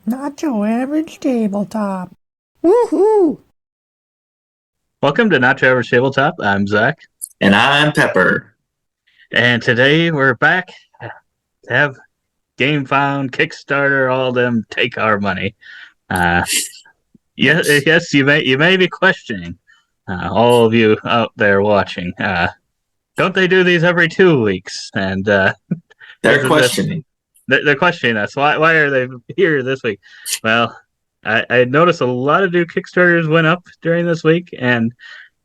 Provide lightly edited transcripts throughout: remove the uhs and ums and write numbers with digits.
Not your average tabletop. Woohoo! Welcome to Not Your Average Tabletop. I'm Zach, And I'm Pepper. and today we're back to have Game Found, Kickstarter, all them take our money. Yes, you may be questioning, all of you out there watching. Don't they do these every 2 weeks? And They're questioning. they're questioning us. Why are they here this week? Well, I noticed a lot of new Kickstarters went up during this week, and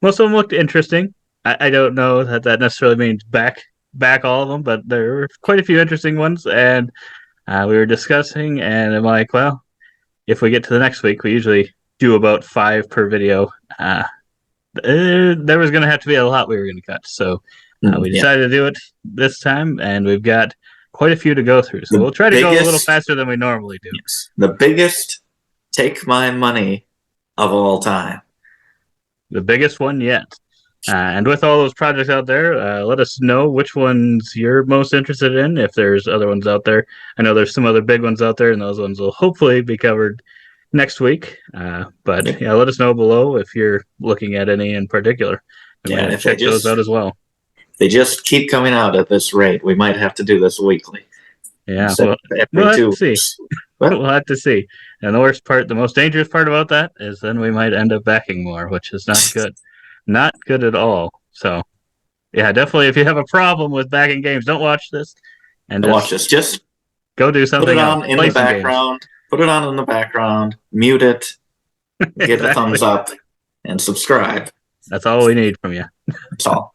most of them looked interesting. I don't know that necessarily means back all of them, but there were quite a few interesting ones, and we were discussing, and I'm like, well, if we get to the next week, we usually do about 5 per video. There was going to have to be a lot we were going to cut, so we decided to do it this time, and we've got quite a few to go through. So we'll try to go a little faster than we normally do. Yes, the biggest take my money of all time. The biggest one yet. And with all those projects out there, let us know which ones you're most interested in, if there's other ones out there. I know there's some other big ones out there, and those ones will hopefully be covered next week. But let us know below if you're looking at any in particular. We might check those out as well. They just keep coming out at this rate. We might have to do this weekly. Yeah, we'll have to see. We'll have to see. And the worst part, the most dangerous part about that is then we might end up backing more, which is not good. Not good at all. So, yeah, definitely if you have a problem with backing games, don't watch this. And watch this. Just go do something else. Put it on in the background. Put it on in the background. Mute it. Give a thumbs up. And subscribe. That's all we need from you. That's all.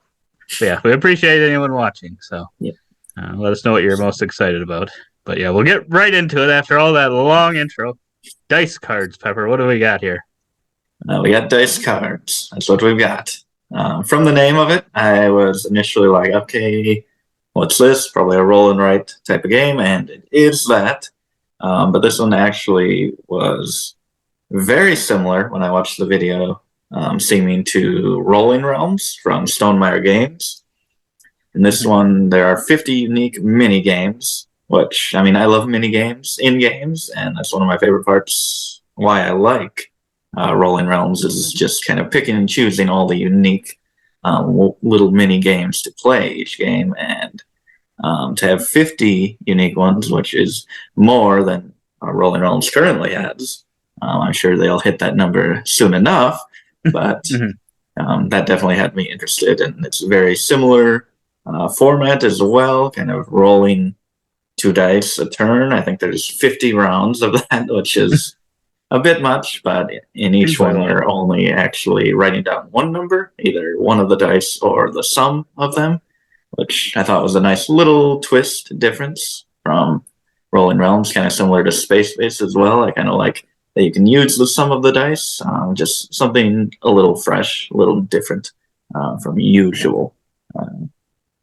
Yeah, we appreciate anyone watching. So, let us know what you're most excited about. But yeah, we'll get right into it after all that long intro. Dice cards, Pepper. What do we got here? We got dice cards. That's what we've got. From the name of it, I was initially like, okay, what's this? Probably a roll and write type of game, and it is that. But this one actually was very similar when I watched the video, seeming to Rolling Realms from Stonemaier Games. In this one, there are 50 unique mini games, which, I mean, I love mini games in games, and that's one of my favorite parts. Why I like Rolling Realms is just kind of picking and choosing all the unique little mini games to play each game, and to have 50 unique ones, which is more than Rolling Realms currently has. I'm sure they'll hit that number soon enough, but that definitely had me interested, and it's very similar format as well, kind of rolling 2 dice a turn. I think there's 50 rounds of that, which is a bit much, but in each one you're only actually writing down one number, either one of the dice or the sum of them, which I thought was a nice little twist difference from Rolling Realms, kind of similar to Space Base as well. I kind of like that you can use the sum of the dice, just something a little fresh, a little different from usual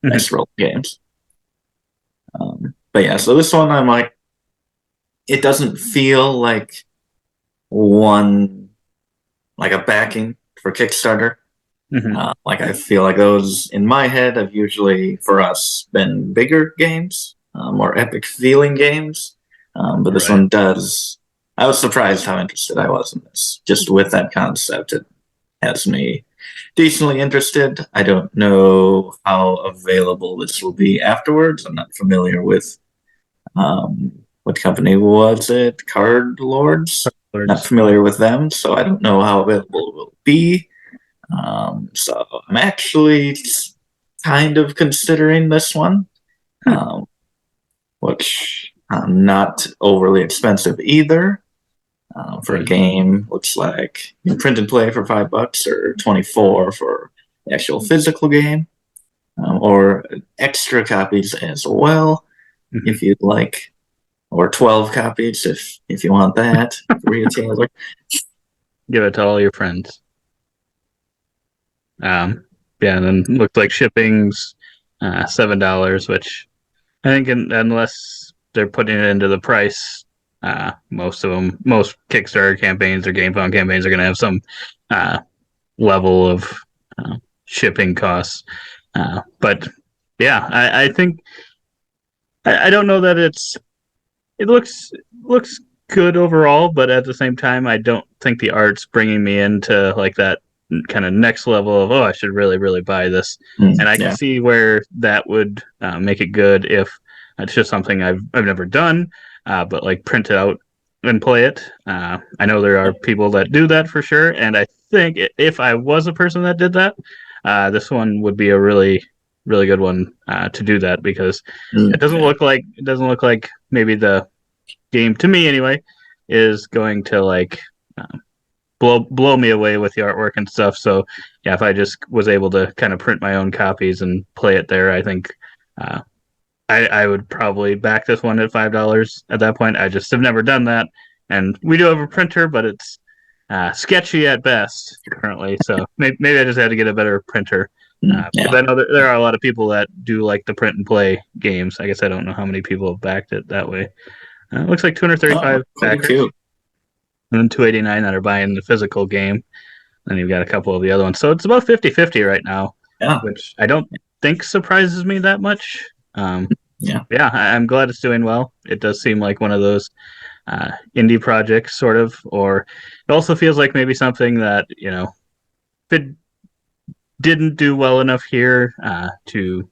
dice roll games. But yeah, so this one I'm like, it doesn't feel like like a backing for Kickstarter. Like I feel like those in my head have usually for us been bigger games, more epic feeling games. But this one does. I was surprised how interested I was in this. Just with that concept, it has me decently interested. I don't know how available this will be afterwards. I'm not familiar with what company was it? Card Lords? Not familiar with them, so I don't know how available it will be. So I'm actually kind of considering this one, which not overly expensive either. For a game, looks like you can print and play for $5 or 24 for the actual physical game, or extra copies as well if you'd like, or 12 copies if you want that. Retailer, give it to all your friends. And then looks like shipping's $7, which I think unless they're putting it into the price. Most Kickstarter campaigns or GameFound campaigns are going to have some level of shipping costs. But yeah, I think I don't know that it looks good overall, but at the same time, I don't think the art's bringing me into like that kind of next level of I should really buy this. And I can see where that would make it good if it's just something I've never done, but like print it out and play it. I know there are people that do that for sure, and I think if I was a person that did that, this one would be a really good one to do that, because it doesn't look like maybe the game, to me anyway, is going to like blow me away with the artwork and stuff. So yeah, if I just was able to kind of print my own copies and play it there, I think I would probably back this one at $5 at that point. I just have never done that, and we do have a printer, but it's sketchy at best currently. So maybe I just had to get a better printer. Because I know there are a lot of people that do like the print and play games. I guess I don't know how many people have backed it that way. It looks like 235 backers, and then 289 that are buying the physical game. Then you've got a couple of the other ones. So it's about 50-50 right now, which I don't think surprises me that much. I'm glad it's doing well. It does seem like one of those indie projects, sort of, or it also feels like maybe something that, if it didn't do well enough here to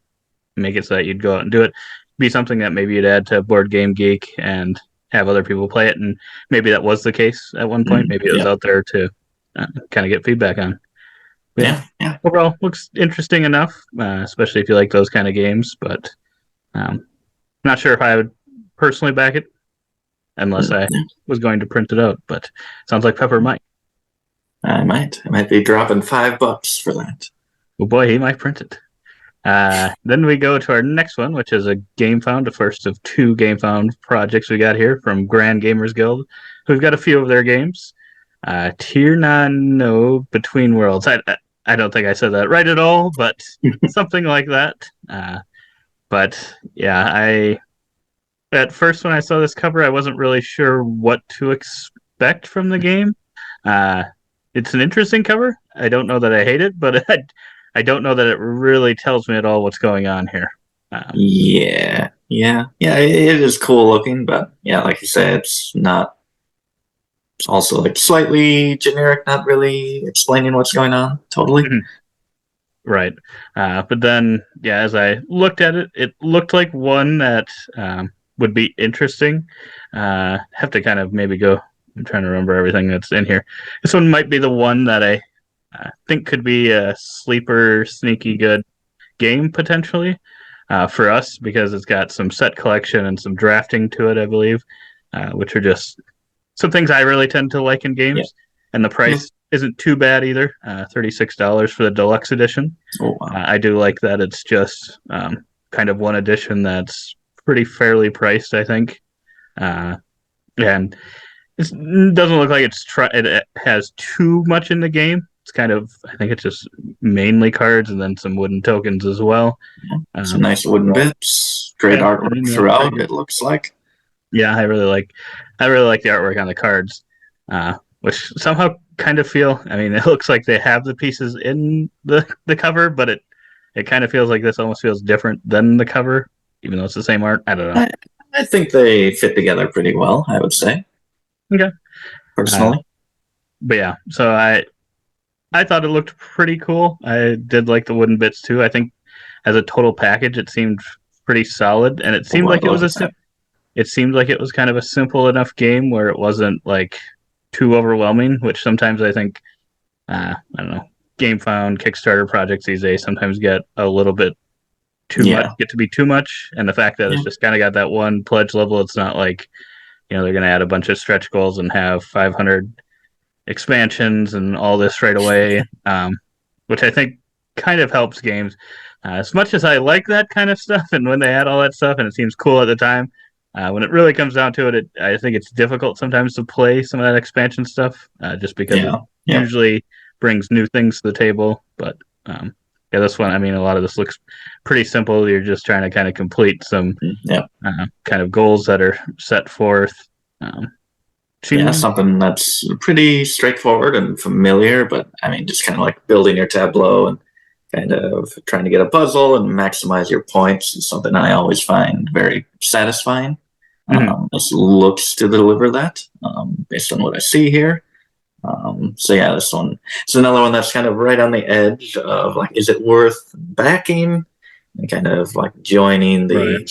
make it so that you'd go out and do it, be something that maybe you'd add to Board Game Geek and have other people play it, and maybe that was the case at one point. Maybe it was out there to kind of get feedback on. But overall, looks interesting enough, especially if you like those kind of games, but not sure if I would personally back it unless I was going to print it out, but sounds like Pepper might. I might be dropping $5 for that. Oh boy, he might print it. Then we go to our next one, which is a GameFound, the first of two GameFound projects we got here from Grand Gamers Guild. We've got a few of their games. Tír Na NÓg, Between Worlds. I don't think I said that right at all, but something like that. But yeah, at first when I saw this cover, I wasn't really sure what to expect from the game. It's an interesting cover. I don't know that I hate it, but I don't know that it really tells me at all what's going on here. It is cool looking, but yeah, like you said, it's not. It's also like slightly generic, not really explaining what's going on totally. Right. But then, as I looked at it, it looked like one that would be interesting. Have to kind of maybe go. I'm trying to remember everything that's in here. This one might be the one that I think could be a sleeper, sneaky good game potentially for us, because it's got some set collection and some drafting to it, I believe, which are just some things I really tend to like in games. And the price isn't too bad either. $36 for the deluxe edition. Oh, wow. I do like that it's just kind of one edition that's pretty fairly priced, I think. And it doesn't look like it has too much in the game. It's kind of, I think it's just mainly cards and then some wooden tokens as well. Some nice wooden bits. Great artwork throughout, it looks like. Yeah, I really like the artwork on the cards, which somehow kind of feel, I mean, it looks like they have the pieces in the cover, but it kind of feels like this almost feels different than the cover, even though it's the same art. I don't know. I think they fit together pretty well, I would say. Okay. Personally. But yeah, so I thought it looked pretty cool. I did like the wooden bits too. I think as a total package, it seemed pretty solid, and it seemed like it was it seemed like it was kind of a simple enough game where it wasn't like too overwhelming, which sometimes I think, I don't know, GameFound, Kickstarter projects these days sometimes get a little bit too much, get to be too much. And the fact that it's just kind of got that one pledge level, it's not like, they're going to add a bunch of stretch goals and have 500 expansions and all this right away, which I think kind of helps games. As much as I like that kind of stuff, and when they add all that stuff and it seems cool at the time, when it really comes down to it, I think it's difficult sometimes to play some of that expansion stuff, just because it usually brings new things to the table. But this one, I mean, a lot of this looks pretty simple. You're just trying to kind of complete some kind of goals that are set forth. Something that's pretty straightforward and familiar, but I mean, just kind of like building your tableau and kind of trying to get a puzzle and maximize your points is something I always find very satisfying. This looks to deliver that based on what I see here. So yeah, this one is another one that's kind of right on the edge of like, is it worth backing and kind of like joining the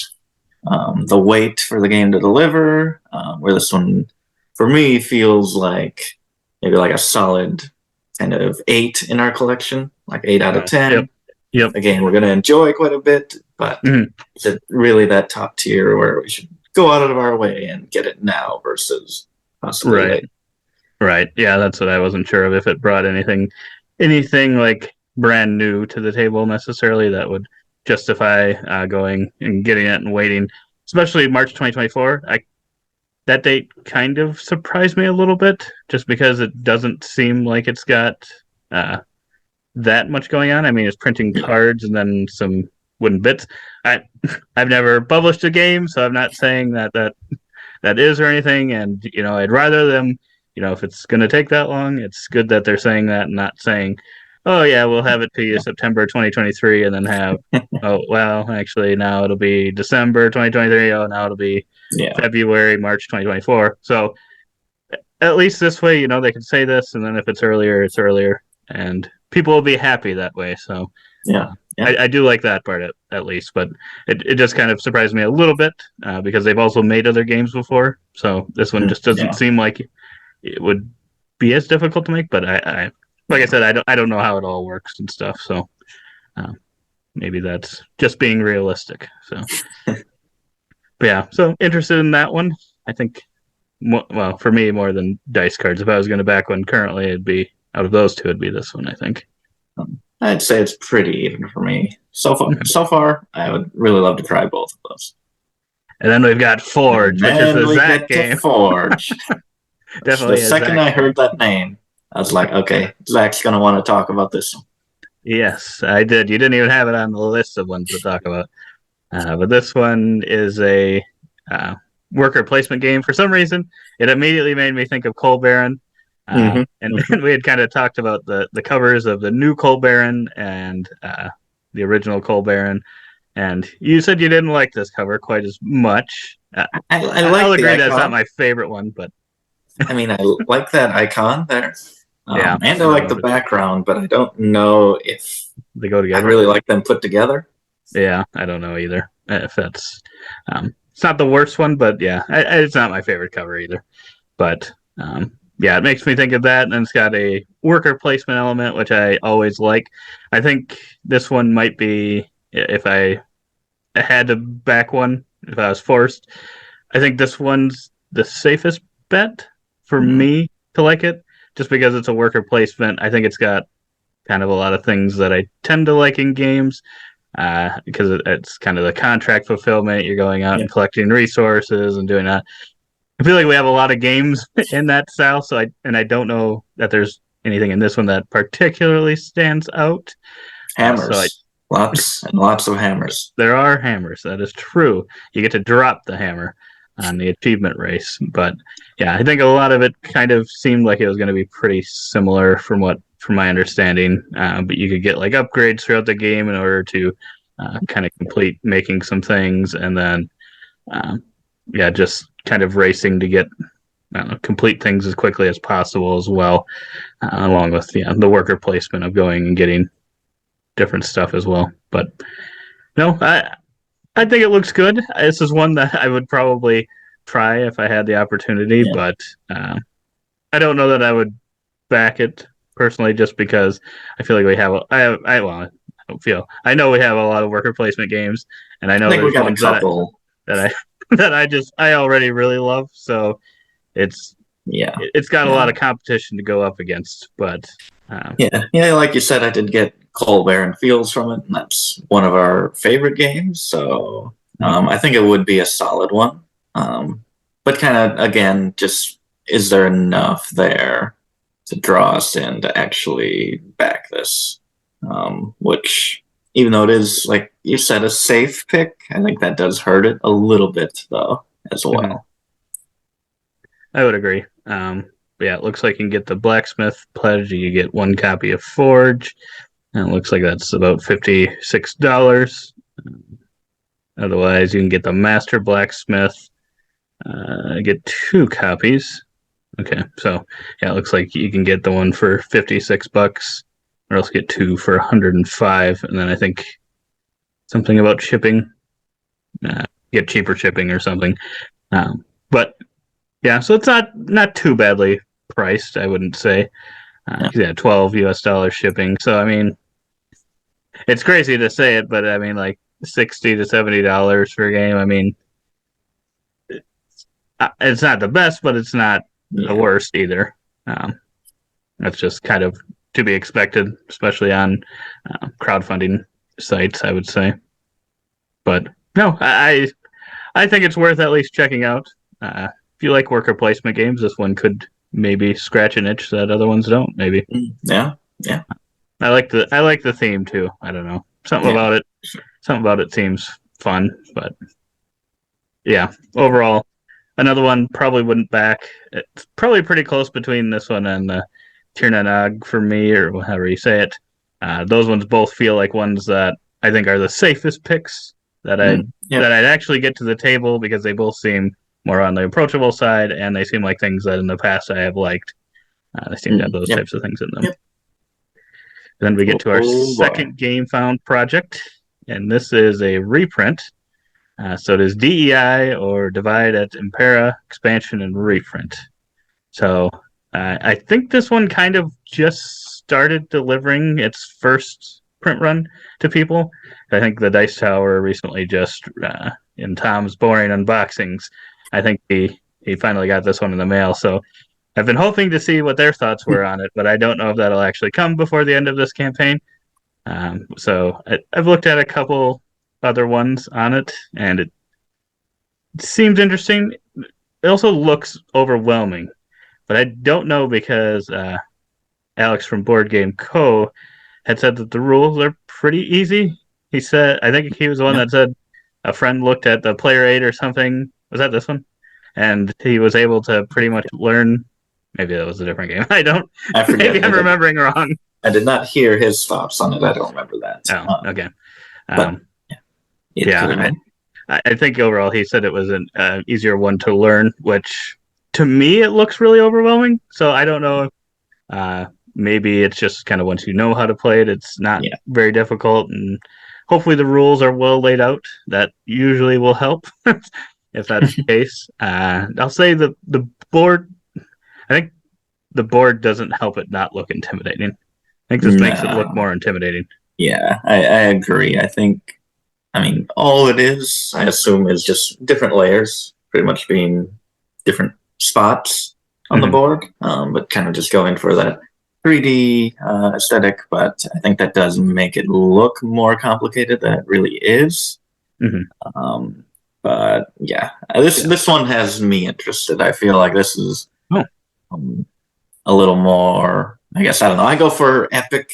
wait for the game to deliver? Where this one, for me, feels like maybe like a solid kind of 8 in our collection, like 8 out of 10. Yep. Again, we're going to enjoy quite a bit, but is it really that top tier where we should go out of our way and get it now versus possibly later? Right. Yeah, that's what I wasn't sure of, if it brought anything like brand new to the table necessarily that would justify going and getting it and waiting, especially March 2024. That date kind of surprised me a little bit, just because it doesn't seem like it's got that much going on. I mean, it's printing cards and then some wooden bits. I've never published a game, so I'm not saying that is or anything. And I'd rather them. If it's going to take that long, it's good that they're saying that and not saying, "Oh yeah, we'll have it to you September 2023," and then have, "Oh well, actually now it'll be December 2023. Oh, now it'll be February, March 2024." So at least this way, they can say this, and then if it's earlier, it's earlier, and people will be happy that way. So I do like that part at least, but it just kind of surprised me a little bit because they've also made other games before. So this one just doesn't seem like it would be as difficult to make. But I like I said, I don't know how it all works and stuff. So maybe that's just being realistic. So but yeah, so interested in that one. I think. Well, for me, more than dice cards. If I was going to back one currently, it'd be out of those two. It'd be this one, I think. I'd say it's pretty even for me. So far, I would really love to try both of those. And then we've got Forge, which is the Zach game. Forge. Definitely. The second I heard that name, I was like, okay, Zach's going to want to talk about this one. Yes, I did. You didn't even have it on the list of ones to talk about. But this one is a worker placement game. For some reason, it immediately made me think of Coal Baron. And we had kind of talked about the covers of the new Coal Baron and the original Coal Baron. And you said you didn't like this cover quite as much. I'll agree that's not my favorite one, but I mean, I like that icon there. And I like the background, but I don't know if they go together. I really like them put together. Yeah, I don't know either. If that's it's not the worst one, but yeah, it's not my favorite cover either. But it makes me think of that, and it's got a worker placement element, which I always like. I think this one might be, if I had to back one, if I was forced, I think this one's the safest bet for me to like it, just because it's a worker placement. I think it's got kind of a lot of things that I tend to like in games, because it's kind of the contract fulfillment. You're going out and collecting resources and doing that. I feel like we have a lot of games in that style, so I don't know that there's anything in this one that particularly stands out. Hammers. Lots and lots of hammers. There are hammers. That is true. You get to drop the hammer on the achievement race. But yeah, I think a lot of it kind of seemed like it was going to be pretty similar from my understanding. But you could get like upgrades throughout the game in order to kind of complete making some things, and then just kind of racing to get complete things as quickly as possible as well, along with the worker placement of going and getting different stuff as well. But no, I think it looks good. This is one that I would probably try if I had the opportunity, but I don't know that I would back it personally, just because I feel like we have I know we have a lot of worker placement games, and I know there's ones that I already really love, so it's got a lot of competition to go up against. But like you said, I did get Coal Baron Fields from it, and that's one of our favorite games, so I think it would be a solid one. But kind of, again, just is there enough there to draw us in to actually back this? Which, even though it is, like you said, a safe pick, I think that does hurt it a little bit, though, as well. I would agree. It looks like you can get the Blacksmith Pledge. You get one copy of Forge, and it looks like that's about $56. Otherwise, you can get the Master Blacksmith, I get 2 copies. Okay, so yeah, it looks like you can get the one for $56, or else get 2 for 105, and then I think something about shipping, get cheaper shipping or something. But yeah, so it's not too badly priced, I wouldn't say. Yeah, $12 shipping. So I mean, it's crazy to say it, but I mean, like $60 to $70 for a game. I mean, it's not the best, but it's not the worst either. That's just kind of to be expected, especially on crowdfunding sites, I would say. But no, I think it's worth at least checking out. If you like worker placement games, this one could maybe scratch an itch that other ones don't. Maybe. Yeah. I like the theme too. I don't know, something about it seems fun. But yeah, overall, another one probably wouldn't back. It's probably pretty close between this one and the Tír Na NÓg for me, or however you say it. Those ones both feel like ones that I think are the safest picks that I'd actually get to the table, because they both seem more on the approachable side, and they seem like things that in the past I have liked. They seem to have those types of things in them. Yep. Then we get to our second game found project, and this is a reprint. So it is D.E.I. or Divide at Impera, expansion and reprint. So I think this one kind of just started delivering its first print run to people. I think the Dice Tower recently just, in Tom's boring unboxings, I think he finally got this one in the mail. So I've been hoping to see what their thoughts were on it, but I don't know if that'll actually come before the end of this campaign. So I've looked at a couple other ones on it, and it seems interesting. It also looks overwhelming, but I don't know, because Alex from Board Game Co. had said that the rules are pretty easy. He said, I think he was the one that said a friend looked at the player aid or something. Was that this one? And he was able to pretty much learn. Maybe that was a different game. I forget. Maybe I'm remembering wrong. I did not hear his thoughts on it. I don't remember that. Oh, okay. But, I think overall he said it was an easier one to learn, which to me it looks really overwhelming. So I don't know. Maybe it's just kind of once you know how to play it, it's not very difficult, and hopefully the rules are well laid out. That usually will help if that's the case. I'll say the board. I think the board doesn't help it not look intimidating. I think this makes it look more intimidating. Yeah, I agree. I mean, all it is, I assume, is just different layers, pretty much being different spots on the board, but kind of just going for that 3D aesthetic. But I think that does make it look more complicated than it really is. But yeah, this one has me interested. I feel like this is a little more, I guess, I don't know. I go for epic,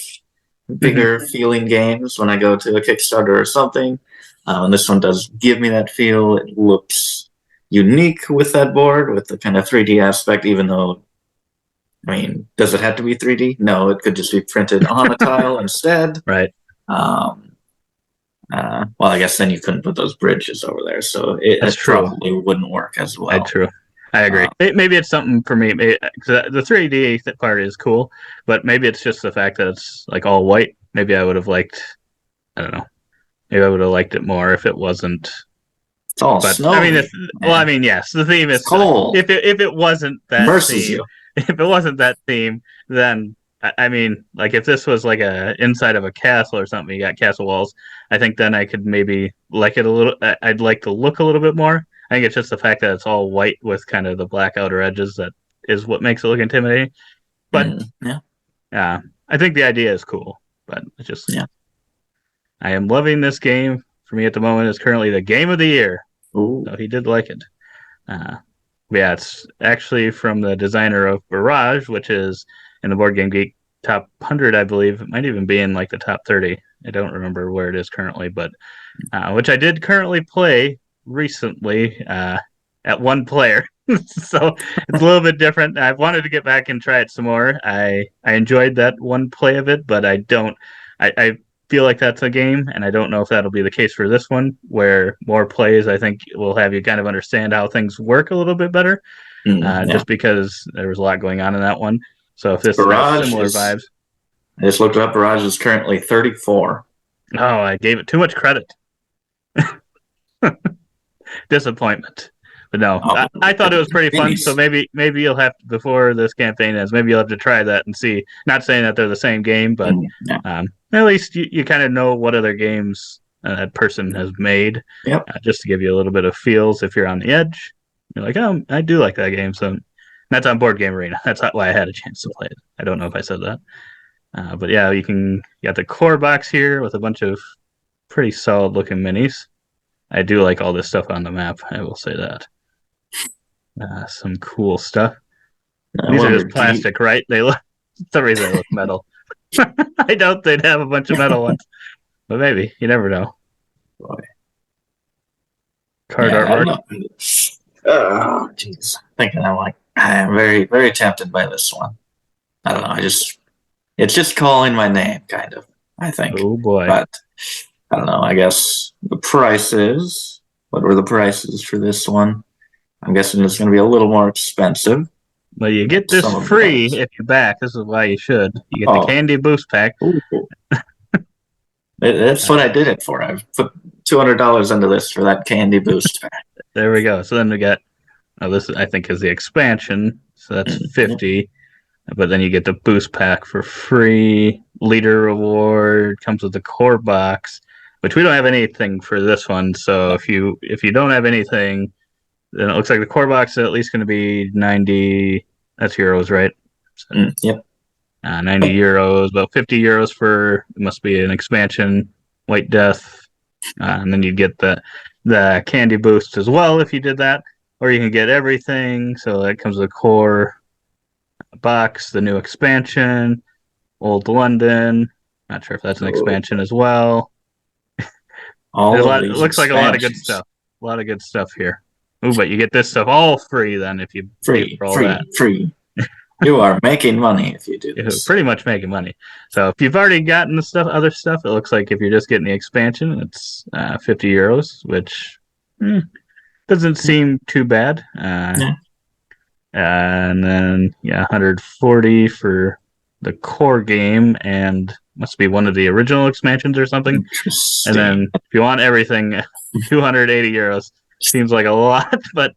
bigger feeling games when I go to a Kickstarter or something. And this one does give me that feel. It looks unique with that board, with the kind of 3D aspect, even though, I mean, does it have to be 3D? No, it could just be printed on a tile instead. Right. Well, I guess then you couldn't put those bridges over there, so it probably wouldn't work as well. That's true. I agree. Maybe it's something for me. Cause the 3D part is cool, but maybe it's just the fact that it's like all white. Maybe I would have liked, I don't know. Maybe I would have liked it more if it wasn't. It's all snowy. I mean, yes, the theme is cold. If it wasn't that theme, if it wasn't that theme, then I mean, like if this was like a inside of a castle or something, you got castle walls. I think then I could maybe like it a little. I'd like the look a little bit more. I think it's just the fact that it's all white with kind of the black outer edges that is what makes it look intimidating. But I think the idea is cool. But it's just I am loving this game. For me at the moment, it's currently the game of the year. Ooh. So he did like it. It's actually from the designer of Barrage, which is in the Board Game Geek top 100, I believe. It might even be in like the top 30. I don't remember where it is currently, but which I did currently play recently at one player. So it's a little bit different. I wanted to get back and try it some more. I enjoyed that one play of it, but I feel like that's a game, and I don't know if that'll be the case for this one, where more plays, I think, will have you kind of understand how things work a little bit better, Yeah. just because there was a lot going on in that one. So if this has Barrage similar is. vibes. I just looked it up. Barrage is currently 34. Oh, I gave it too much credit. Disappointment. But no, Oh, I thought it was pretty fun. So minis. maybe you'll have to, before this campaign ends, maybe you'll have to try that and see. Not saying that they're the same game, but Yeah. at least you kind of know what other games that person has made, Yep. just to give you a little bit of feels if you're on the edge. You're like, oh, I do like that game. So that's on Board Game Arena. That's why I had a chance to play it. I don't know if I said that. But yeah, you got the core box here with a bunch of pretty solid looking minis. I do like all this stuff on the map. I will say that. Some cool stuff. I These are wonder, just plastic, right? They look. For some reason, they look metal. I doubt they'd have a bunch of metal ones, but maybe you never know. boy. Card Yeah, I don't artwork. know. Oh, jeez. I'm very, very tempted by this one. I don't know. It's just calling my name, kind of, I think. Oh boy. But I don't know. I guess the prices. What were the prices for this one? I'm guessing it's going to be a little more expensive. Well, you get this Some of the free others. if you back. This is why you should. You get the Oh, candy boost pack. ooh. That's what I did it for. I've put $200 into this for that candy boost pack. There we go. So then we got. Oh, this I think is the expansion. So that's Mm, 50. But then you get the boost pack for free. Leader reward comes with the core box, which we don't have anything for this one. So yeah. if you don't have anything, then it looks like the core box is at least going to be 90. That's euros, right? So, Yep. 90 euros, about 50 euros for it must be an expansion, White Death, and then you get the candy boost as well if you did that, or you can get everything. So that comes with a core box, the new expansion, Old London. Not sure if that's an Oh, expansion as well. all There's a of lot. It these looks like a lot of good expansions. stuff. A lot of good stuff here. Ooh, but you get this stuff all free then if you pay Free, for all free, that. free. You are making money if you do You're this. pretty much making money. So if you've already gotten the stuff, other stuff, it looks like if you're just getting the expansion, it's 50 euros, which doesn't seem too bad. Yeah. And then 140 for the core game, and must be one of the original expansions or something. And Interesting. then if you want everything, 280 euros seems like a lot, but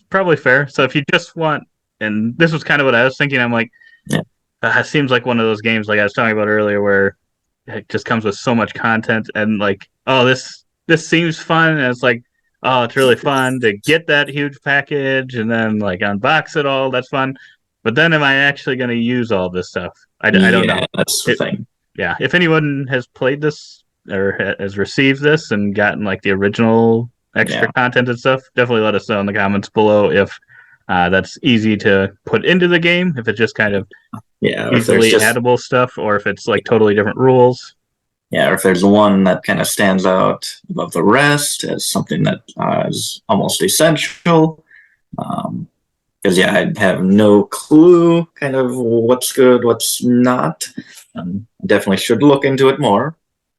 probably fair. So if you just want, and this was kind of what I was thinking, I'm like, Yeah. it seems like one of those games like I was talking about earlier where it just comes with so much content and like, oh, this seems fun, and it's like, oh, it's really fun to get that huge package and then like unbox it all. That's fun, but then am I actually going to use all this stuff? I don't know. Yeah, that's the thing. Yeah, if anyone has played this or has received this and gotten like the original extra Yeah. content and stuff, definitely let us know in the comments below if that's easy to put into the game, if it's just kind of Yeah, or if there's easily just addable stuff, or if it's like totally different rules. yeah, or if there's one that kind of stands out above the rest as something that is almost essential. Because I have no clue kind of what's good, what's not. Definitely should look into it more.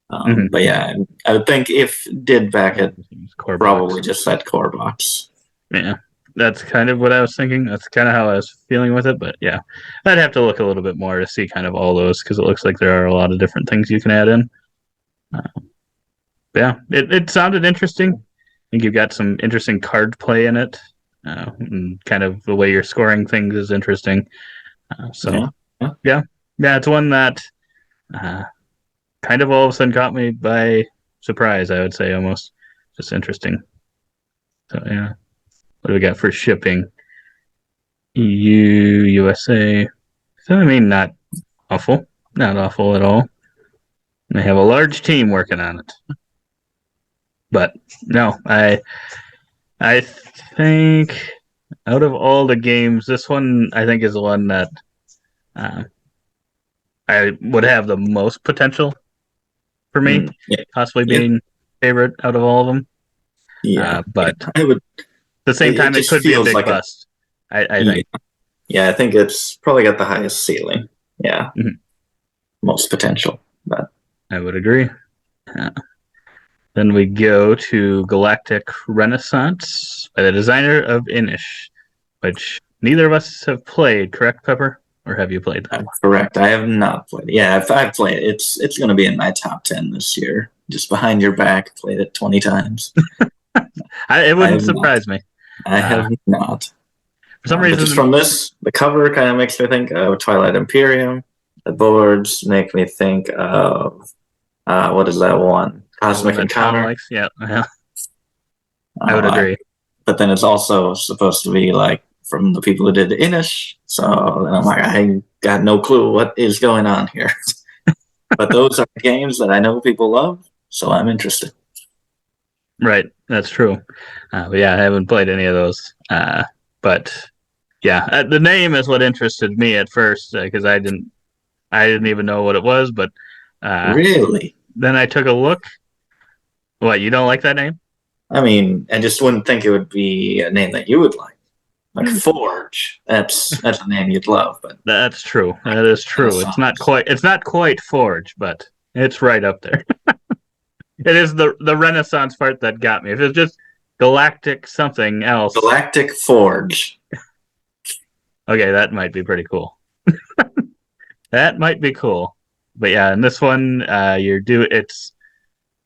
But yeah, I would think if did back it, Core probably box. just that core box. Yeah, that's kind of what I was thinking. That's kind of how I was feeling with it. But yeah, I'd have to look a little bit more to see kind of all those because it looks like there are a lot of different things you can add in. Yeah, it sounded interesting. I think you've got some interesting card play in it. And kind of the way you're scoring things is interesting. So yeah, it's one that kind of all of a sudden caught me by surprise. I would say almost just interesting. So yeah, what do we got for shipping? EU, USA. So I mean, not awful, not awful at all. They have a large team working on it. But no, I think out of all the games, this one I think is the one that I would have the most potential for me, possibly being favorite out of all of them. But I would. at the same It time, it just could be a feels big like bust. I think. Yeah, I think it's probably got the highest ceiling. Yeah, most potential. But I would agree. Uh, then we go to Galactic Renaissance by the designer of Inish, which neither of us have played, correct, Pepper? Or have you played that? Correct. I have not played it. Yeah, I've played it. It's going to be in my top 10 this year. Just behind your back, played it 20 times. It I wouldn't have not. surprise me. I have not. For some But just reason, from this, the cover kind of makes me think of Twilight Imperium. The boards make me think of what is that one? the Cosmic one that Tom Encounter. likes, yeah, I would Uh, agree. but then it's also supposed to be like from the people who did the Inish. So then I'm like, I got no clue what is going on here. But those are games that I know people love, so I'm interested. Right, that's true. But yeah, I haven't played any of those. But yeah, the name is what interested me at first because I didn't even know what it was. But Really? then I took a look. What, you don't like that name? I mean, I just wouldn't think it would be a name that you would like. Like Forge. That's a name you'd love, but That's true. That is true. Renaissance. It's not quite Forge, but it's right up there. It is the Renaissance part that got me. If it's just Galactic something else, Galactic Forge. okay, that might be pretty cool. That might be cool. But yeah, in this one, it's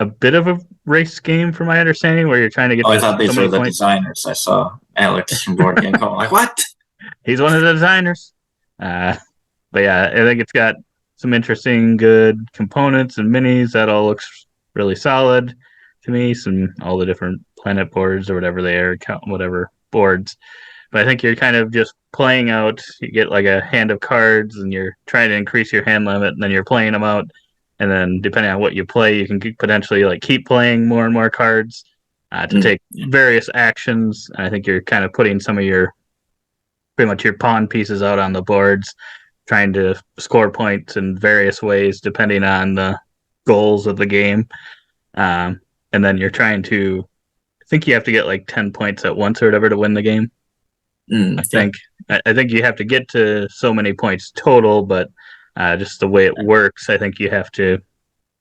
a bit of a race game from my understanding where you're trying to get Oh, I to thought so these were many the points. designers. I saw Alex from Board Game Call. Like, what? He's one of the designers. Uh, but yeah, I think it's got some interesting, good components and minis. That all looks really solid to me. All the different planet boards or whatever they are, whatever boards. But I think you're kind of just playing out. You get like a hand of cards, and you're trying to increase your hand limit, and then you're playing them out. And then depending on what you play, you can potentially like keep playing more and more cards to take Yeah. various actions. And I think you're kind of putting some of your pretty much your pawn pieces out on the boards, trying to score points in various ways depending on the goals of the game. And then you're trying to, I think you have to get like 10 points at once or whatever to win the game. I Yep. think I think you have to get to so many points total, but just the way it works, I think you have to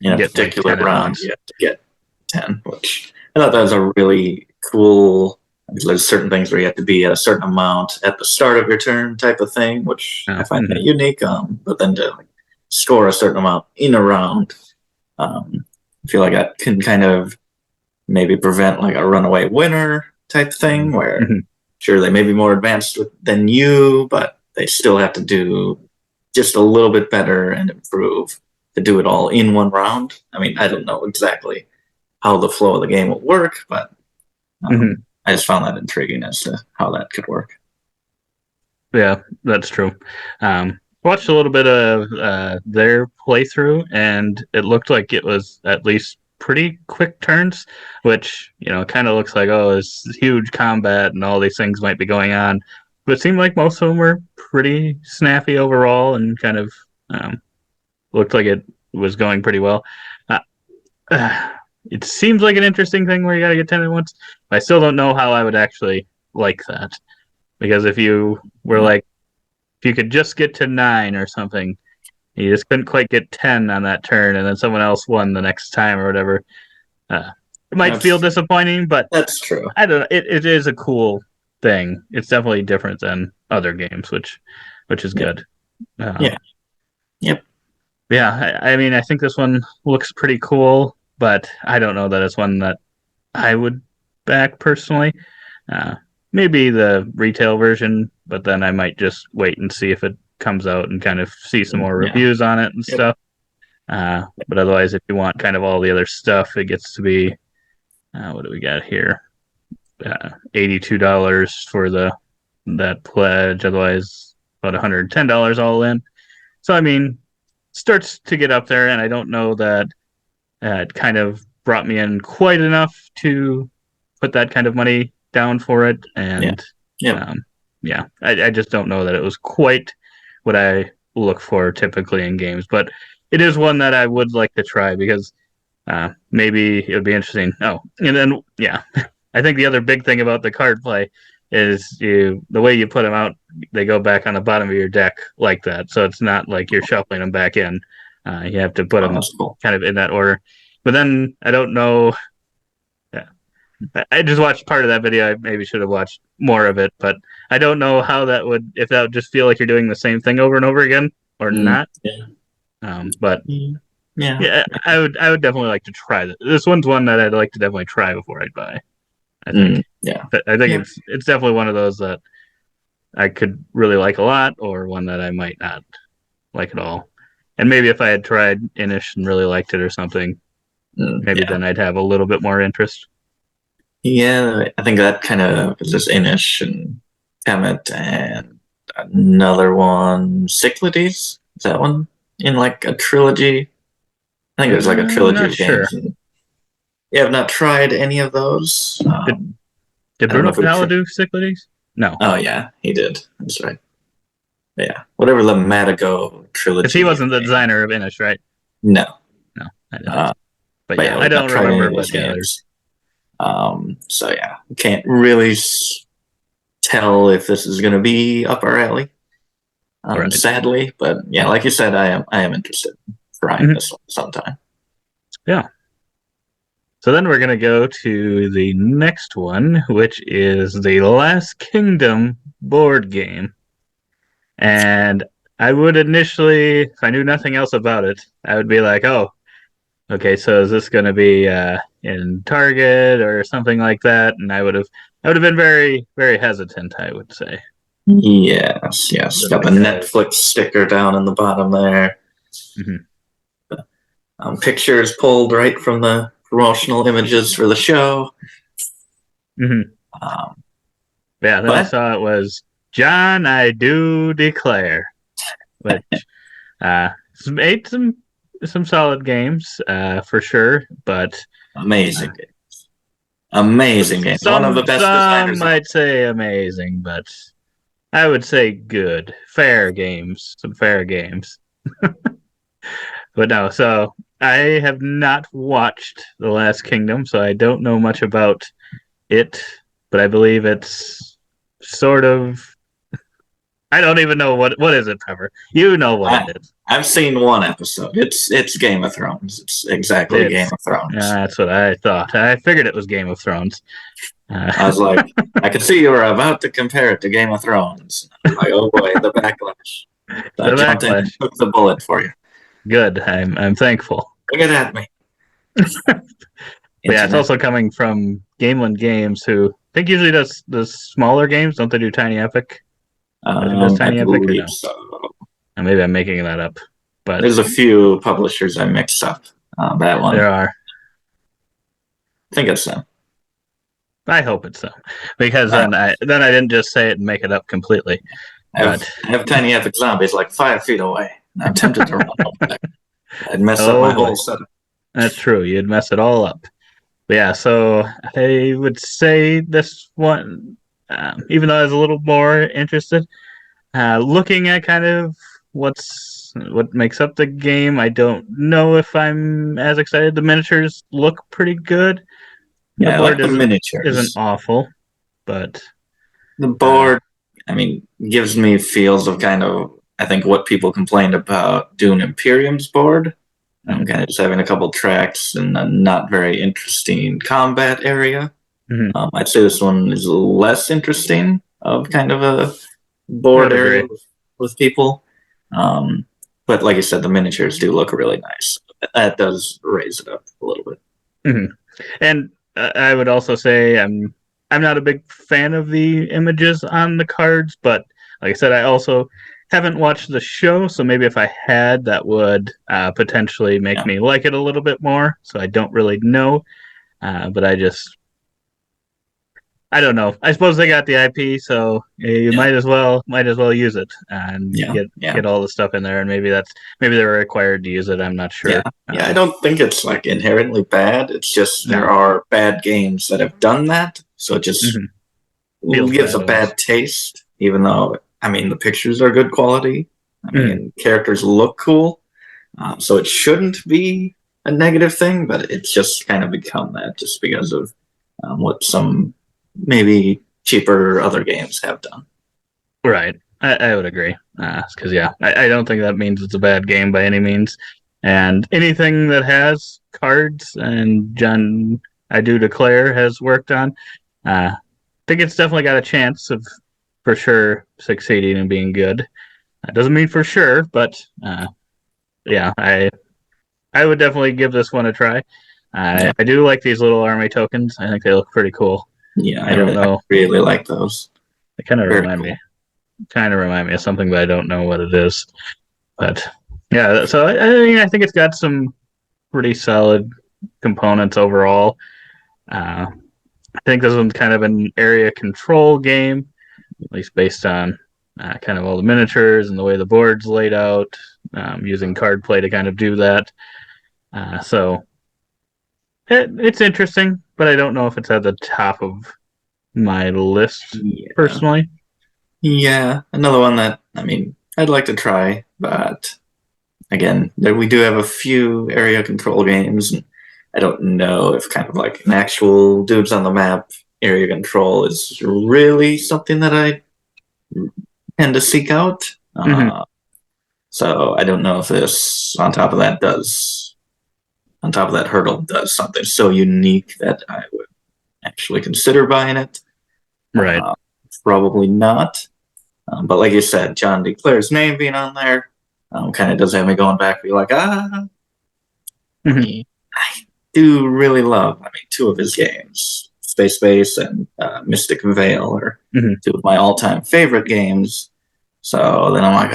In a get like particular 10 at round, once. you have to get 10, which I thought that was a really cool. There's certain things where you have to be at a certain amount at the start of your turn, type of thing, which I find kind of unique. But then to like, score a certain amount in a round, I feel like that can kind of maybe prevent like a runaway winner type thing, where Mm-hmm. sure they may be more advanced than you, but they still have to do just a little bit better and improve to do it all in one round. I mean, I don't know exactly how the flow of the game will work, but Mm-hmm. I just found that intriguing as to how that could work. Yeah, that's true. Watched a little bit of their playthrough, and it looked like it was at least pretty quick turns, which kind of looks like it's huge combat and all these things might be going on. But it seemed like most of them were pretty snappy overall, and kind of looked like it was going pretty well. Uh, it seems like an interesting thing where you got to get 10 at once. But I still don't know how I would actually like that. Because if you were like, if you could just get to 9 or something, you just couldn't quite get 10 on that turn, and then someone else won the next time or whatever, it might feel disappointing, but That's true. I don't know. It is a cool thing. It's definitely different than other games, which is good. Yeah. Yep. Yeah, I mean, I think this one looks pretty cool, but I don't know that it's one that I would back personally. Uh, Maybe the retail version, but then I might just wait and see if it comes out and kind of see some more reviews on it and stuff. But otherwise, if you want kind of all the other stuff, it gets to be what do we got here? $82 for that pledge. Otherwise, about $110 all in. So I mean, starts to get up there, and I don't know that it kind of brought me in quite enough to put that kind of money down for it. And I just don't know that it was quite what I look for typically in games. But it is one that I would like to try because maybe it would be interesting. Oh, and then I think the other big thing about the card play is the way you put them out, they go back on the bottom of your deck like that. So it's not like you're shuffling them back in. You have to put them that's cool. kind of in that order. But then I don't know. Yeah, I just watched part of that video. I maybe should have watched more of it, but I don't know how that would, if that would just feel like you're doing the same thing over and over again or not. But yeah, I would definitely like to try this. This one's one that I'd like to definitely try before I buy. I think. I think it's definitely one of those that I could really like a lot, or one that I might not like at all. And maybe if I had tried Inish and really liked it or something, maybe then I'd have a little bit more interest. Yeah, I think that kind of is just Inish and Kemet and another one, Cyclades. Is that one in like a trilogy? I think there's like a trilogy Not of games. sure. Yeah, I've not tried any of those. Did Bruno Catala do Cyclades? No. Oh yeah, he did. That's right. Yeah, whatever the Matago trilogy. Because he wasn't the designer of Inish, right? No, I didn't. But yeah, we've I don't not tried any remember of what those the games. So yeah, can't really tell if this is going to be up our alley. Right. Sadly, but yeah, like you said, I am interested in trying this one sometime. Yeah. So then we're going to go to the next one, which is the Last Kingdom board game. And I would initially, if I knew nothing else about it, I would be like, oh, okay, so is this going to be in Target or something like that? And I would have been very, very hesitant, I would say. Yes. Got the Netflix sticker down in the bottom there. Pictures pulled right from the promotional images for the show. Yeah, then I saw it was John, I do declare, which made some solid games for sure, but amazing games. Amazing games. One of the best designers. Some might say amazing, but I would say good, fair games, some fair games. But no, so I have not watched The Last Kingdom, so I don't know much about it, but I believe it's sort of. I don't even know what is it, Trevor. You know what it is. I've seen one episode. It's Game of Thrones. It's exactly Game of Thrones. That's what I thought. I figured it was Game of Thrones. I was like, I could see you were about to compare it to Game of Thrones. I'm like, oh boy, the backlash. So I jumped in and took the bullet for you. Good. I'm thankful. Look at me. Yeah, it's also coming from Gameland Games, who I think usually does the smaller games. Don't they do Tiny Epic? I believe so. Maybe I'm making that up. But there's a few publishers I mixed up. That one. There are. I think it's them. I hope it's them, because then I didn't just say it and make it up completely. I have Tiny Epic Zombies like 5 feet away. I'm tempted to run over there. I'd mess up my whole setup. That's true. You'd mess it all up. But yeah, so I would say this one, even though I was a little more interested, looking at kind of what makes up the game, I don't know if I'm as excited. The miniatures look pretty good. Yeah, I like the miniatures. Isn't awful, but the board, gives me feels of kind of, I think, what people complained about Dune Imperium's board. I'm kind of just having a couple tracks and a not very interesting combat area. I'd say this one is less interesting of kind of a board area with people. But like I said, the miniatures do look really nice. That does raise it up a little bit. And I would also say I'm not a big fan of the images on the cards, but like I said, I also haven't watched the show, so maybe if I had, that would potentially make me like it a little bit more. So I don't really know, but I don't know. I suppose they got the IP, so you might as well use it and get all the stuff in there. And maybe they're required to use it. I'm not sure. I don't think it's like inherently bad. It's just there are bad games that have done that, so it just gives a bad taste. Even though the pictures are good quality. Characters look cool, so it shouldn't be a negative thing. But it's just kind of become that just because of what some maybe cheaper other games have done. Right. I would agree. Because I don't think that means it's a bad game by any means. and anything that has cards, and John, I do declare, has worked on. I think it's definitely got a chance of for sure succeeding and being good. That doesn't mean for sure, but yeah, I would definitely give this one a try. I do like these little army tokens. I think they look pretty cool. Yeah, I don't know. I really like those. They kind of Very remind cool. me. Kind of remind me of something, but I don't know what it is. But yeah, so I mean, I think it's got some pretty solid components overall. I think this one's kind of an area control game, at least based on kind of all the miniatures and the way the board's laid out, using card play to kind of do that. So it's interesting, but I don't know if it's at the top of my list personally. Yeah, another one that I'd like to try, but again, we do have a few area control games, and I don't know if kind of like an actual dudes on the map area control is really something that I tend to seek out. Mm-hmm. So I don't know if this, on top of that hurdle, does something so unique that I would actually consider buying it. Right. Probably not. But like you said, John Declare's name being on there kind of does have me going back, be like, Mm-hmm. I do really love, two of his games, Space Base and Mystic Veil, are two of my all-time favorite games. So then I'm like,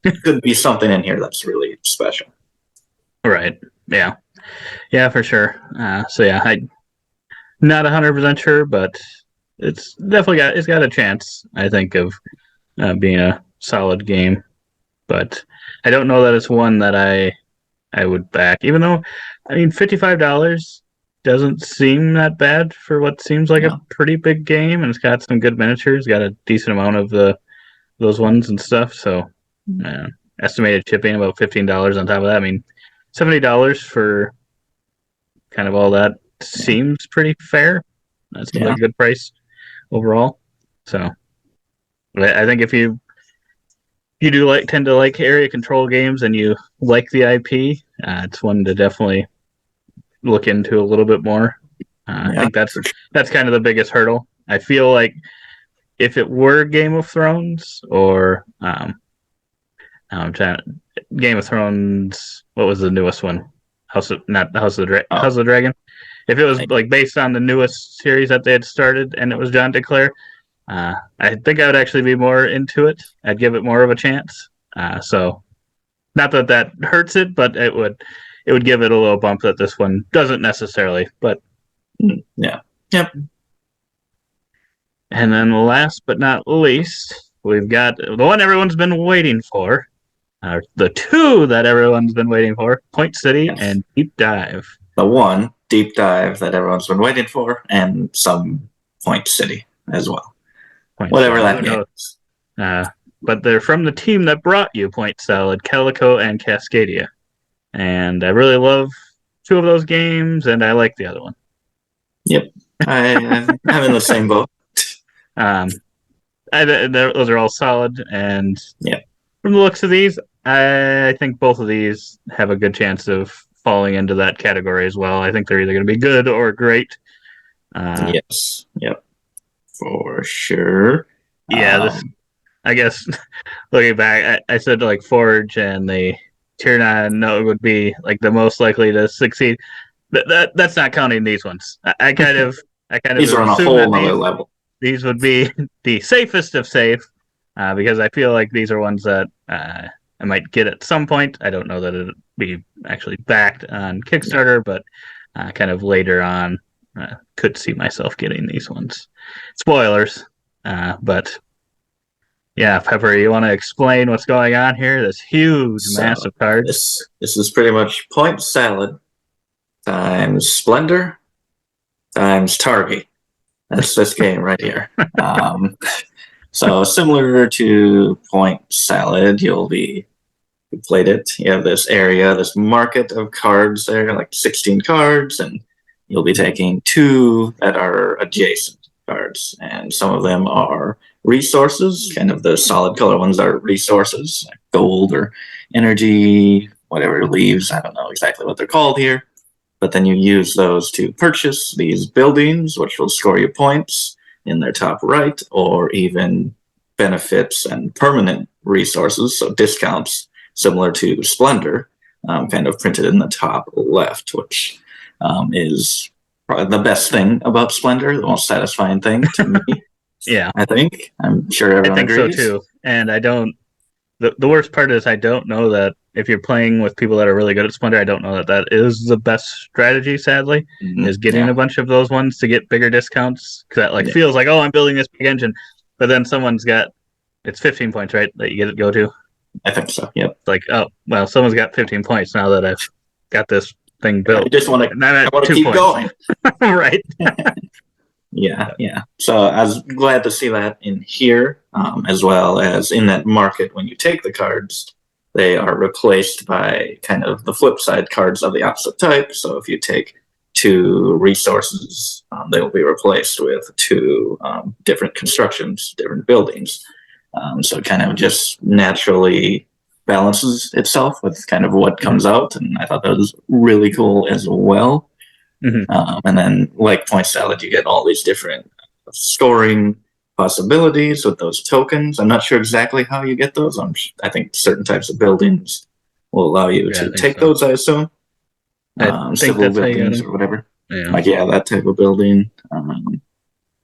there could be something in here that's really special. Right. Yeah. Yeah, for sure. So yeah, I'm not 100% sure, but it's definitely got a chance, I think, of being a solid game. But I don't know that it's one that I would back, even though $55 doesn't seem that bad for what seems like a pretty big game, and it's got some good miniatures, got a decent amount of those ones and stuff. So estimated shipping about $15 on top of that. $70 for kind of all that seems pretty fair. That seems like a good price overall. So I think if you do tend to like area control games and you like the IP, it's one to definitely look into a little bit more. I think that's kind of the biggest hurdle. I feel like if it were Game of Thrones or Game of Thrones, what was the newest one? House of the Dragon. If it was like based on the newest series that they had started and it was John Declare, I think I would actually be more into it. I'd give it more of a chance. So, not that hurts it, but it would give it a little bump that this one doesn't necessarily. But yeah, yep. And then last but not least, we've got the one everyone's been waiting for, the two that everyone's been waiting for: Point City and Deep Dive. The one Deep Dive that everyone's been waiting for, and some Point City as well. Whatever that means. But they're from the team that brought you Point Salad, Calico, and Cascadia. And I really love two of those games, and I like the other one. Yep. I'm in the same boat. Those are all solid, and from the looks of these, I think both of these have a good chance of falling into that category as well. I think they're either going to be good or great. Yes. Yep. For sure. Yeah, I guess looking back, I said like Forge and the Tír Na NÓg would be like the most likely to succeed. That's not counting these ones. I kind of these are on a whole other level. These would be the safest of safe because I feel like these are ones that I might get at some point. I don't know that it'd be actually backed on Kickstarter, but kind of later on, could see myself getting these ones. Spoilers, but. Yeah, Pepper, you want to explain what's going on here? This huge, massive card. This is pretty much Point Salad times Splendor times Targi. That's this game right here. So similar to Point Salad, you played it. You have this area, this market of cards there, like 16 cards, and you'll be taking two that are adjacent cards, and some of them are resources. Kind of the solid color ones are resources, like gold or energy, whatever leaves. I don't know exactly what they're called here. But then you use those to purchase these buildings, which will score you points in their top right, or even benefits and permanent resources, so discounts similar to Splendor, kind of printed in the top left, which is probably the best thing about Splendor, the most satisfying thing to me. Yeah, I think. I'm sure everyone I think agrees. so too. And I don't. The worst part is I don't know that if you're playing with people that are really good at Splendor, I don't know that that is the best strategy. Sadly, is getting a bunch of those ones to get bigger discounts because that like feels like, oh, I'm building this big engine, but then someone's got it's 15 points, right? That you get to go to. I think so. Yep. It's like, oh, well, someone's got 15 points now that I've got this thing built. I just want And I'm at to 2 keep points. going. Right. Yeah. So I was glad to see that in here, as well as in that market. When you take the cards, they are replaced by kind of the flip side cards of the opposite type. So if you take 2 resources, they will be replaced with 2 different constructions, different buildings. So it kind of just naturally balances itself with kind of what comes out, and I thought that was really cool as well. And then, like Point Salad, you get all these different scoring possibilities with those tokens. I'm not sure exactly how you get those. I think certain types of buildings will allow you to take those, I assume. I think Civil that's how you buildings got or whatever. Yeah. That type of building.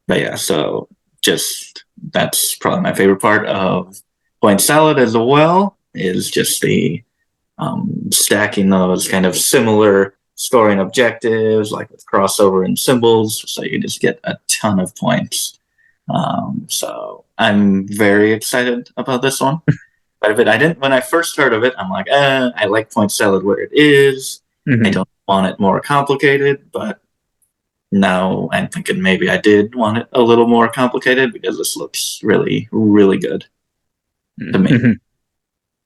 But yeah, so just that's probably my favorite part of Point Salad as well, is just the stacking those kind of similar scoring objectives, like with crossover and symbols, so you just get a ton of points. So I'm very excited about this one. But I didn't, when I first heard of it, I'm like, I like Point Salad where it is. I don't want it more complicated, but now I'm thinking maybe I did want it a little more complicated because this looks really, really good to me.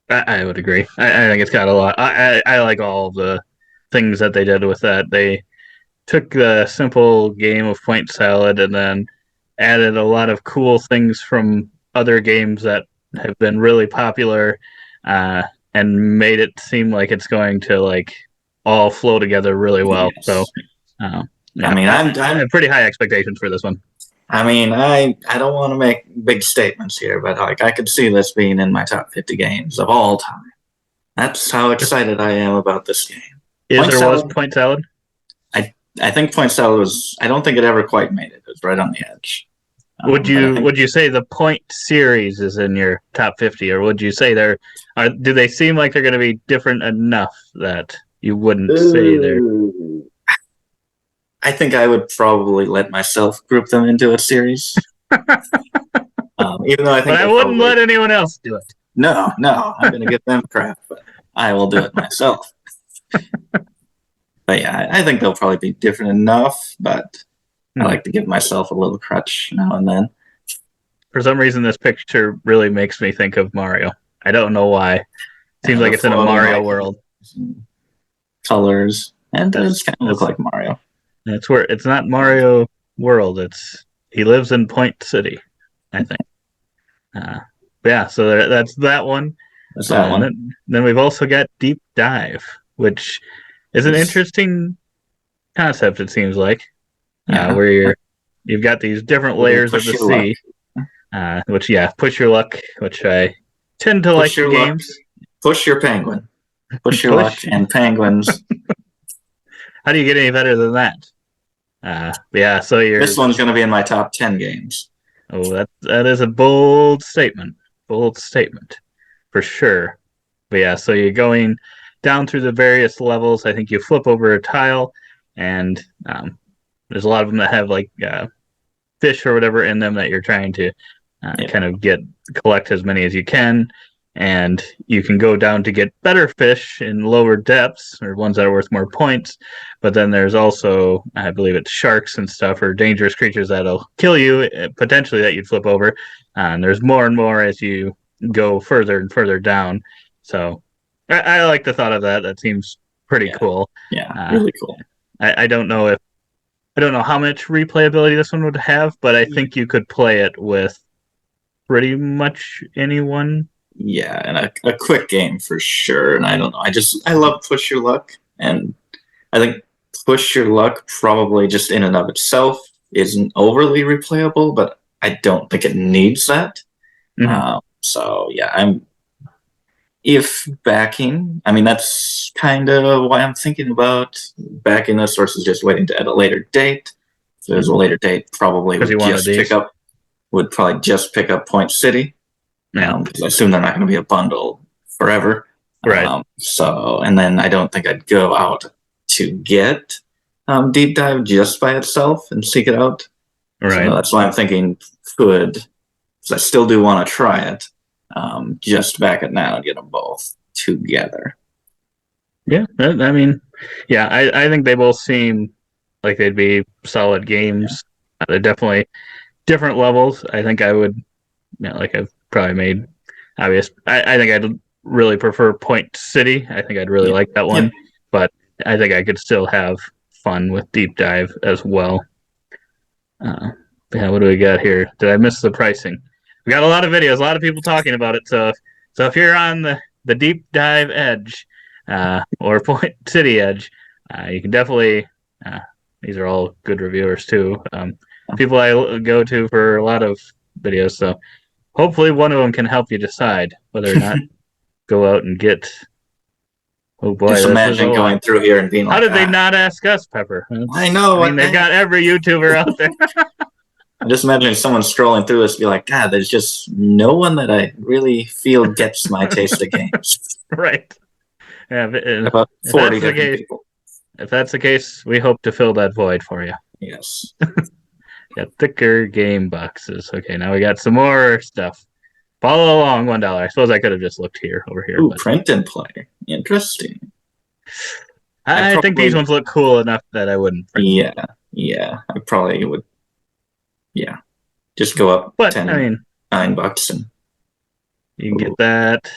I would agree. I think it's got a lot. I like all the things that they did with that. They took the simple game of Point Salad and then added a lot of cool things from other games that have been really popular, and made it seem like it's going to like all flow together really well. Yes. So, I mean, I have pretty high expectations for this one. I mean, I don't want to make big statements here, but like I could see this being in my top 50 games of all time. That's how excited I am about this game. Was Point Salad? I think Point Salad was. I don't think it ever quite made it. It was right on the edge. Would you say the Point series is in your top 50, or would you say do they seem like they're going to be different enough that you wouldn't say they're? I think I would probably let myself group them into a series. Even though I think, but I wouldn't let anyone else do it. No, I'm going to give them crap, but I will do it myself. But yeah, I think they'll probably be different enough, but I like to give myself a little crutch now and then. For some reason, this picture really makes me think of Mario. I don't know why. Seems like it's in a Mario world. Colors, and it does kind of look like Mario. That's where it's not Mario World. He lives in Point City, I think. Yeah, so that's that one. That's that one. Then we've also got Deep Dive, which is an interesting concept. It seems like, where you've got these different layers of the sea, which push your luck, which I tend to like the games. Push your penguin. Push your luck and penguins. How do you get any better than that? So this one's going to be in my top 10 games. Oh, that is a bold statement. Bold statement, for sure. But yeah, so you're going down through the various levels. I think you flip over a tile, and there's a lot of them that have like fish or whatever in them that you're trying to kind of collect as many as you can. And you can go down to get better fish in lower depths or ones that are worth more points. But then there's also, I believe it's sharks and stuff or dangerous creatures that'll kill you, potentially, that you'd flip over. And there's more and more as you go further and further down. So I like the thought of that. That seems pretty cool. Yeah, really cool. I don't know how much replayability this one would have, but I think you could play it with pretty much anyone Yeah, and a quick game for sure. And I don't know. I love Push Your Luck, and I think Push Your Luck probably just in and of itself isn't overly replayable, but I don't think it needs that. So yeah, if backing, I mean that's kind of why I'm thinking about backing this versus just waiting to add a later date. If there's a later date, probably Because you wanted these. would probably just pick up Point City. Yeah. Because I assume they're not going to be a bundle forever. Right. So, and then I don't think I'd go out to get Deep Dive just by itself and seek it out. Right. So that's why I'm thinking because I still do want to try it. Just back it now and get them both together. Yeah, I mean, yeah, I think they both seem like they'd be solid games. They're definitely different levels. I think I would, like I've probably made obvious. I think I'd really prefer Point City. I think I'd really like that one, but I think I could still have fun with Deep Dive as well. Yeah, what do we got here? Did I miss the pricing? We got a lot of videos, a lot of people talking about it. So if you're on the Deep Dive edge or Point City edge, you can definitely. These are all good reviewers too. People I go to for a lot of videos. So hopefully one of them can help you decide whether or not go out and get. Oh boy, just this is a imagine lot. going through here and being like, How did they not ask us, Pepper? I know. I mean, they've got every YouTuber out there. I'm just imagining someone scrolling through this, be like, God, there's just no one that I really feel gets my taste of games. Right. Yeah, About 40 different people. If that's the case, we hope to fill that void for you. Yes. Got thicker game boxes. Okay, now we got some more stuff. Follow along, $1. I suppose I could have just looked over here. Ooh, print and play. Interesting. I think these ones look cool enough that I wouldn't print. Yeah. I probably would. Yeah. Just go up but, I mean, $9 and you can get that.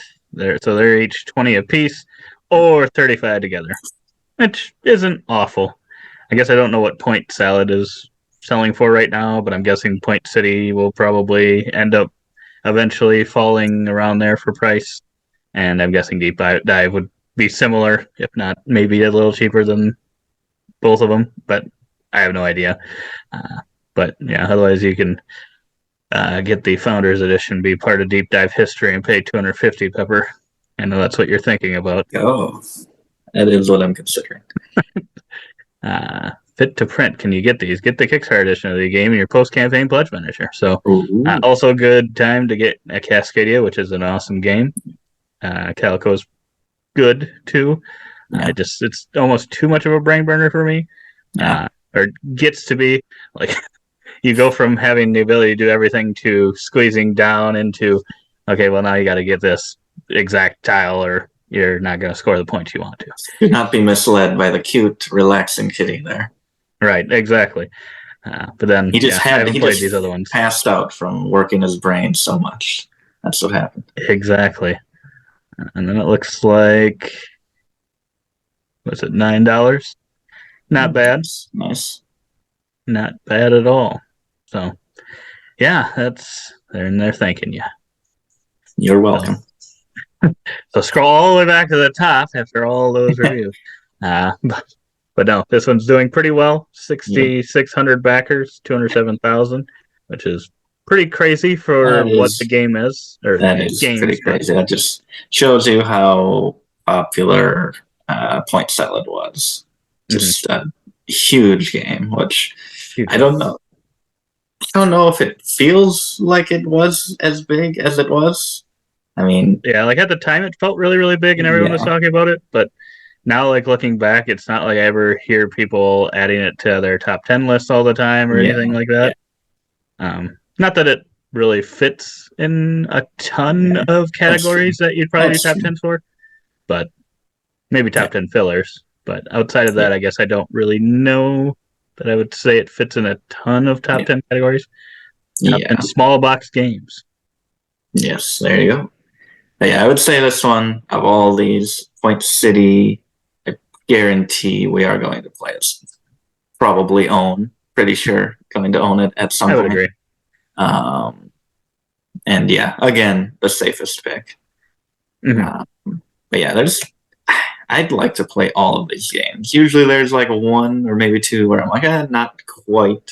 So they're each 20 a piece or 35 together, which isn't awful. I guess I don't know what Point Salad is selling for right now, but I'm guessing Point City will probably end up eventually falling around there for price. And I'm guessing Deep Dive would be similar, if not maybe a little cheaper than both of them, but I have no idea. But yeah, otherwise you can get the Founders Edition, be part of Deep Dive history, and pay $250, Pepper. I know that's what you're thinking about. Oh, that is what I'm considering. Fit to print. Can you get these? Get the Kickstarter edition of the game in your post-campaign pledge manager. So also good time to get a Cascadia, which is an awesome game. Calico's good too. It's almost too much of a brain burner for me. Or gets to be like you go from having the ability to do everything to squeezing down into okay, well now you got to get this exact tile or you're not going to score the points you want to. Do not be misled by the cute, relaxing kitty there. Right, exactly. But then he just I haven't played these other ones. Passed out from working his brain so much. That's what happened. Exactly. And then it looks like what's it, $9? Not bad. Nice. Not bad at all. So yeah, they're thanking you. You're welcome. So scroll all the way back to the top after all those reviews. But no, this one's doing pretty well. 6,600 backers, 207,000, which is pretty crazy for what the game is. That is pretty crazy. That just shows you how popular Point Salad was. Just a huge game, which I don't know. I don't know if it feels like it was as big as it was. I mean, yeah, like at the time it felt really, really big and everyone was talking about it. But now, like looking back, it's not like I ever hear people adding it to their top 10 lists all the time or anything like that. Not that it really fits in a ton of categories that you'd probably do top 10s for, but maybe top 10 fillers. But outside of that, I guess I don't really know that I would say it fits in a ton of top 10 categories. Top 10 small box games. Yes, there you go. But yeah, I would say this one, of all these, Point City, I guarantee we are going to play it. Probably own, pretty sure, going to own it at some point. I would agree. And yeah, again, the safest pick. Mhm. But yeah, I'd like to play all of these games. Usually there's like one or maybe two where I'm like, not quite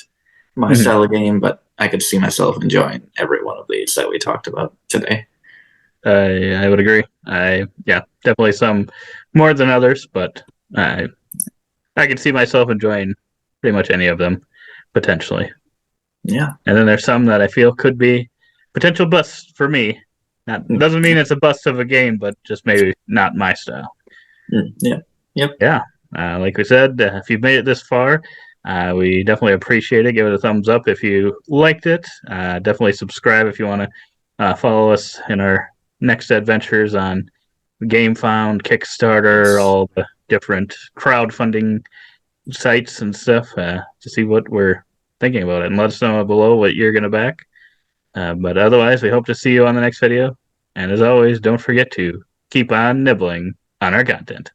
my Mhm. style of game, but I could see myself enjoying every one of these that we talked about today. I would agree. Yeah, definitely some more than others, but I could see myself enjoying pretty much any of them potentially. Yeah. And then there's some that I feel could be potential busts for me. That doesn't mean it's a bust of a game, but just maybe not my style. Yeah. Yep. Yeah, like we said, if you've made it this far, we definitely appreciate it. Give it a thumbs up if you liked it. Definitely subscribe if you want to follow us in our next adventures on GameFound, Kickstarter, all the different crowdfunding sites and stuff to see what we're thinking about it. And let us know below what you're going to back. But otherwise, we hope to see you on the next video. And as always, don't forget to keep on nibbling on our content.